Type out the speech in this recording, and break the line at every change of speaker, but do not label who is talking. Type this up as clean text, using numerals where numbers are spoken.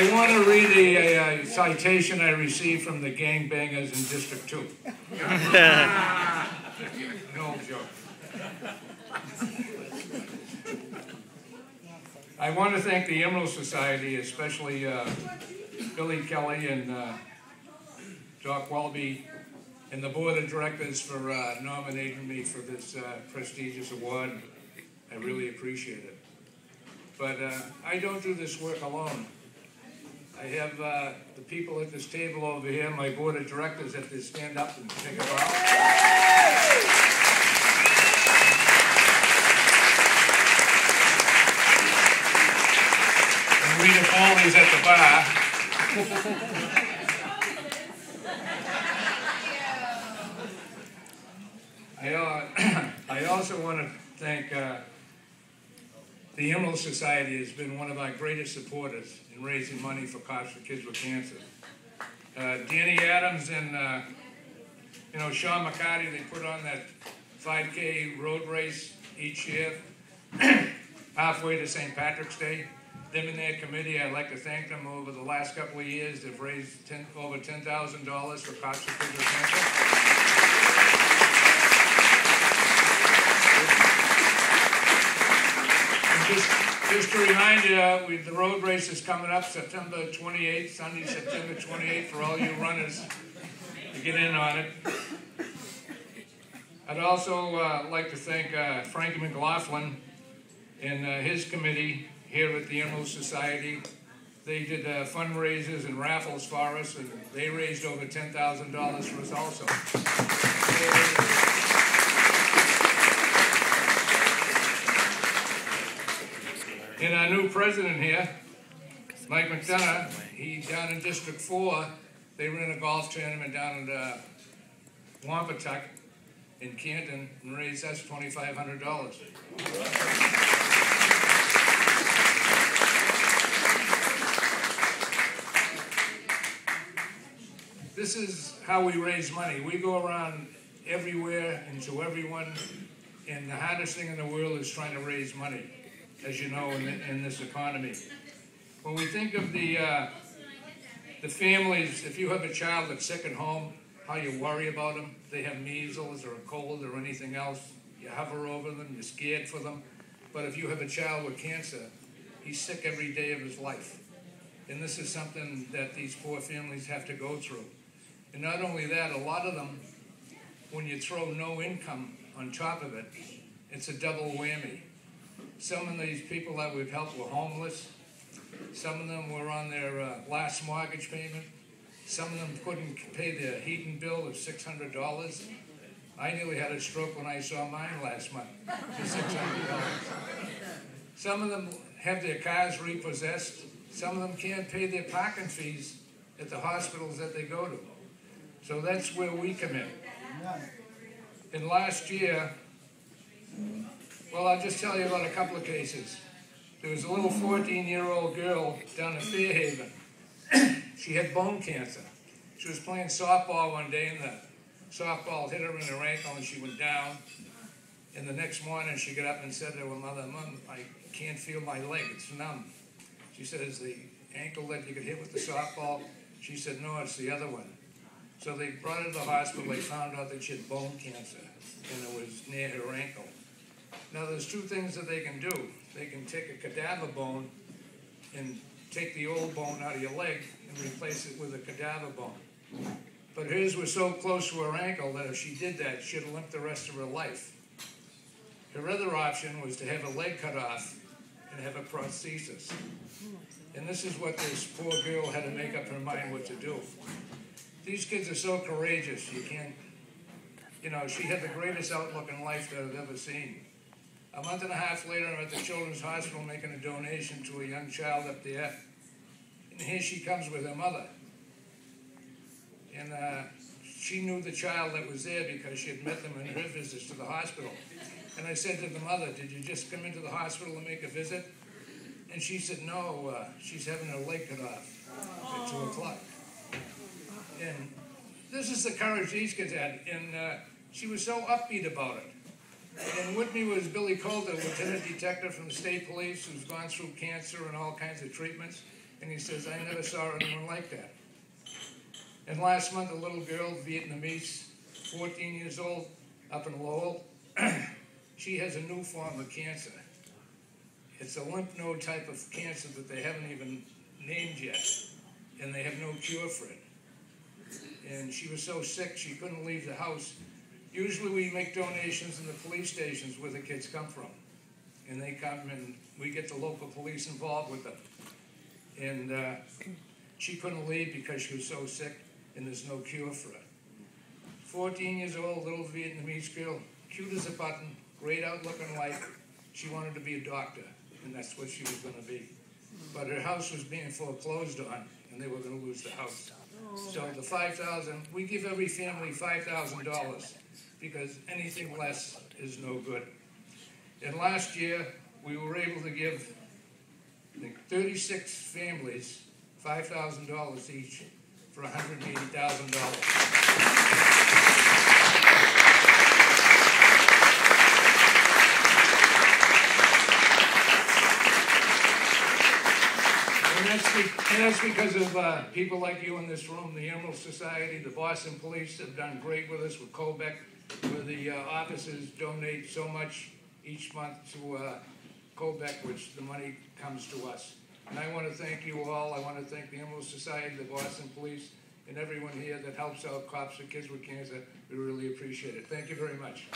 I want to read a citation I received from the gangbangers in District 2. No joke. I want to thank the Emerald Society, especially Billy Kelly and Doc Welby and the Board of Directors for nominating me for this prestigious award. I really appreciate it. But I don't do this work alone. I have the people at this table over here, my Board of Directors, have to stand up and take a bow. Rita Foley's at the bar. I also want to thank the Emerald Society has been one of our greatest supporters in raising money for cops for kids with cancer. Danny Adams and Sean McCarty, they put on that 5K road race each year, halfway to St. Patrick's Day. Them and their committee, I'd like to thank them. Over the last couple of years, they've raised over $10,000 for cops for kids with cancer. Just to remind you, the road race is coming up September 28th, Sunday, September 28th, for all you runners to get in on it. I'd also like to thank Frankie McLaughlin and his committee here at the Emerald Society. They did fundraisers and raffles for us, and they raised over $10,000 for us also. And our new president here, Mike McDonough, he's down in District 4. They ran a golf tournament down in Wampatuck in Canton and raised us $2,500. This is how we raise money. We go around everywhere and to everyone, and the hardest thing in the world is trying to raise money, as you know, in this economy. When we think of the families, if you have a child that's sick at home, how you worry about them, they have measles or a cold or anything else, you hover over them, you're scared for them. But if you have a child with cancer, he's sick every day of his life. And this is something that these poor families have to go through. And not only that, a lot of them, when you throw no income on top of it, it's a double whammy. Some of these people that we've helped were homeless. Some of them were on their last mortgage payment. Some of them couldn't pay their heating bill of $600. I nearly had a stroke when I saw mine last month for $600. Some of them have their cars repossessed. Some of them can't pay their parking fees at the hospitals that they go to. So that's where we come in. And last year, well, I'll just tell you about a couple of cases. There was a little 14-year-old girl down in Fairhaven. She had bone cancer. She was playing softball one day, and the softball hit her in her ankle, and she went down. And the next morning, she got up and said to her mother, "Mom, I can't feel my leg. It's numb." She said, "Is the ankle that you could hit with the softball?" She said, "No, it's the other one." So they brought her to the hospital. They found out that she had bone cancer, and it was near her ankle. Now, there's two things that they can do. They can take a cadaver bone and take the old bone out of your leg and replace it with a cadaver bone. But hers was so close to her ankle that if she did that, she'd limp the rest of her life. Her other option was to have her leg cut off and have a prosthesis. And this is what this poor girl had to make up her mind what to do. These kids are so courageous, you can't, she had the greatest outlook in life that I've ever seen. A month and a half later, I'm at the Children's Hospital making a donation to a young child up there. And here she comes with her mother. And she knew the child that was there because she had met them in her visits to the hospital. And I said to the mother, "Did you just come into the hospital and make a visit?" And she said, "No, she's having her leg cut off at 2 o'clock. And this is the courage these kids had. And she was so upbeat about it. And with me was Billy Coulter, Lieutenant Detective from the State Police, who's gone through cancer and all kinds of treatments. And he says, I never saw anyone like that. And last month, a little girl, Vietnamese, 14 years old, up in Lowell, she has a new form of cancer. It's a lymph node type of cancer that they haven't even named yet, and they have no cure for it. And she was so sick she couldn't leave the house. Usually we make donations in the police stations where the kids come from. And they come and we get the local police involved with them. And she couldn't leave because she was so sick and there's no cure for her. 14 years old, little Vietnamese girl, cute as a button, great outlook in life. She wanted to be a doctor, and that's what she was going to be. But her house was being foreclosed on, and they were going to lose the house. So the $5,000, we give every family $5,000 because anything less is no good. And last year, we were able to give, I think, 36 families $5,000 each for $180,000. And that's because of people like you in this room, the Emerald Society, the Boston Police have done great with us, with Colbeck, where the officers donate so much each month to Colbeck, which the money comes to us. And I want to thank you all. I want to thank the Emerald Society, the Boston Police, and everyone here that helps out cops for kids with cancer. We really appreciate it. Thank you very much.